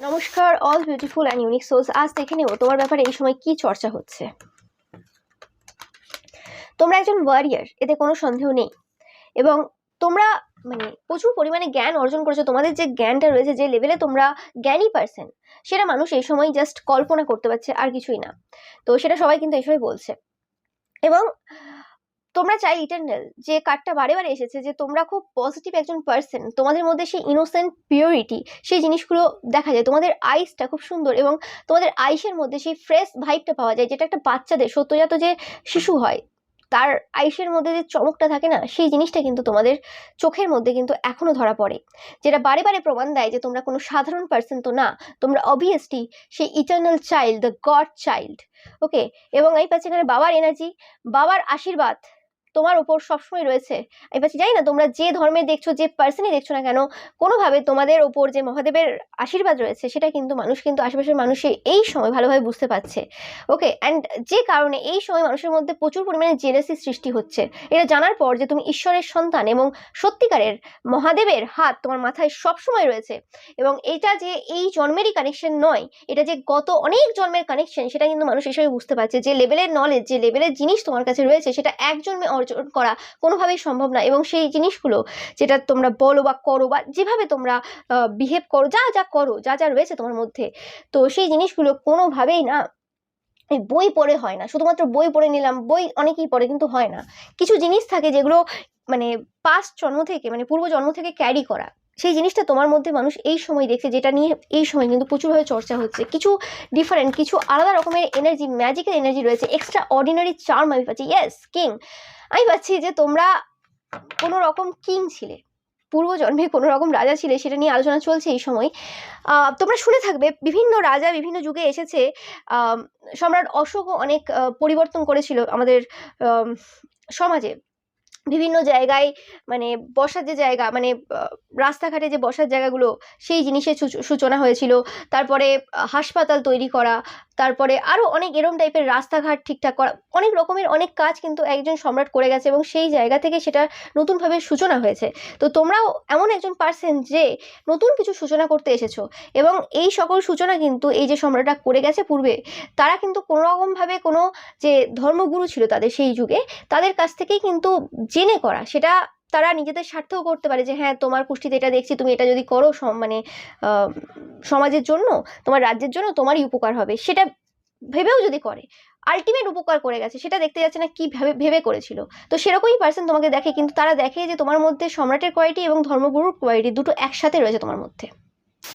নমস্কার all beautiful and unique souls. আজ দেখে নেব তোমার ব্যাপারে এই সময় কি চর্চা হচ্ছে। তোমরা একজন ওয়ারিয়ার, এতে কোনো সন্দেহ নেই, এবং তোমরা প্রচুর পরিমাণে জ্ঞান অর্জন করেছো। তোমাদের যে জ্ঞানটা রয়েছে, যে লেভেলে তোমরা জ্ঞানী পারসন, সেটা মানুষ এই সময় জাস্ট কল্পনা করতে পারছে, আর কিছুই না। তো সেটা সবাই কিন্তু এই সময় বলছে। এবং তোমরা চাই ইটার্নাল, যে কার্ডটা বারে বারে এসেছে, যে তোমরা খুব পজিটিভ একজন পার্সন, তোমাদের মধ্যে সেই ইনোসেন্ট পিওরিটি, সেই জিনিসগুলো দেখা যায়। তোমাদের আইসটা খুব সুন্দর, এবং তোমাদের আইসের মধ্যে সেই ফ্রেশ ভাইবটা পাওয়া যায়, যেটা একটা বাচ্চাদের, সদ্যজাত যে শিশু হয় তার আইসের মধ্যে যে চমকটা থাকে না, সেই জিনিসটা কিন্তু তোমাদের চোখের মধ্যে কিন্তু এখনো ধরা পড়ে, যেটা বারে বারে প্রমাণ দেয় যে তোমরা কোনো সাধারণ পার্সন তো না, তোমরা অবভিয়াসলি সেই eternal child, the God child. Okay, এবং এই পাচ্ছি এখানে বাবার এনার্জি, বাবার আশীর্বাদ তোমার উপর সবসময় রয়েছে। আমি পাচ্ছি, জানি না তোমরা যে ধর্মে দেখছো, যে পার্সনই দেখছো না কেন, কোনোভাবে তোমাদের ওপর যে মহাদেবের আশীর্বাদ রয়েছে, সেটা কিন্তু মানুষ, কিন্তু আশেপাশের মানুষে এই সময় ভালোভাবে বুঝতে পারছে। ওকে, অ্যান্ড যে কারণে এই সময় মানুষের মধ্যে প্রচুর পরিমাণে জেলাসি সৃষ্টি হচ্ছে, এটা জানার পর যে তুমি ঈশ্বরের সন্তান, এবং সত্যিকারের মহাদেবের হাত তোমার মাথায় সবসময় রয়েছে। এবং এটা যে এই জন্মেরই কানেকশন নয়, এটা যে গত অনেক জন্মের কানেকশন, সেটা কিন্তু মানুষ এই সময় বুঝতে পারছে। যে লেভেলের নলেজ, যে লেভেলের জিনিস তোমার কাছে রয়েছে, সেটা এক জন্মে অর্জন করা কোনোভাবেই সম্ভব না। এবং সেই জিনিসগুলো যেটা তোমরা বলো বা করো, বা যেভাবে তোমরা বিহেভ করো, যা যা করো, যা যা রয়েছে তোমার মধ্যে, তো সেই জিনিসগুলো কোনোভাবেই না বই পড়ে হয় না। শুধুমাত্র বই পড়ে নিলাম, বই অনেকেই পড়ে, কিন্তু হয় না। কিছু জিনিস থাকে যেগুলো পাস্ট জন্ম থেকে, পূর্ব জন্ম থেকে ক্যারি করা, সেই জিনিসটা তোমার মধ্যে মানুষ এই সময় দেখছে, যেটা নিয়ে এই সময় কিন্তু প্রচুরভাবে চর্চা হচ্ছে। কিছু ডিফারেন্ট, কিছু আলাদা রকমের এনার্জি, ম্যাজিক্যাল এনার্জি রয়েছে, এক্সট্রা অর্ডিনারি চার্ম আমি পাচ্ছি। Yes, king. আমি পাচ্ছি যে তোমরা কোনো রকম কিং ছিলে, পূর্বজন্মে কোনো রকম রাজা ছিলে, সেটা নিয়ে আলোচনা চলছে এই সময়। তোমরা শুনে থাকবে বিভিন্ন রাজা বিভিন্ন যুগে এসেছে। সম্রাট অশোকও অনেক পরিবর্তন করেছিল আমাদের সমাজে। বিভিন্ন জায়গায় বসার যে জায়গা, রাস্তাঘাটে যে বসার জায়গাগুলো, সেই জিনিসের সূচনা হয়েছিল। তারপরে হাসপাতাল তৈরি করা, তারপরে আরও অনেক এরম টাইপের রাস্তাঘাট ঠিকঠাক করা, অনেক রকমের অনেক কাজ কিন্তু একজন সম্রাট করে গেছে, এবং সেই জায়গা থেকে সেটা নতুনভাবে সূচনা হয়েছে। তো তোমরাও এমন একজন পার্সন যে নতুন কিছু সূচনা করতে এসেছো, এবং এই সকল সূচনা কিন্তু এই যে সম্রাটরা করে গেছে পূর্বে, তারা কিন্তু কোনো রকমভাবে কোনো যে ধর্মগুরু ছিল তাদের সেই যুগে, তাদের কাছ থেকেই কিন্তু জেনে করা। সেটা তারা নিজেদের স্বার্থেও করতে পারে, যে হ্যাঁ, তোমার কুষ্টিতে এটা দেখছি, তুমি এটা যদি করো সমাজের জন্য, তোমার রাজ্যের জন্য তোমারই উপকার হবে, সেটা ভেবেও যদি করে, আলটিমেট উপকার করে গেছে, সেটা দেখতে যাচ্ছে না কি ভেবে করেছিল। তো সেরকমই পার্সন তোমাকে দেখে, কিন্তু তারা দেখে যে তোমার মধ্যে সম্রাটের কোয়ালিটি এবং ধর্মগুরুর কোয়ালিটি দুটো একসাথে রয়েছে তোমার মধ্যে।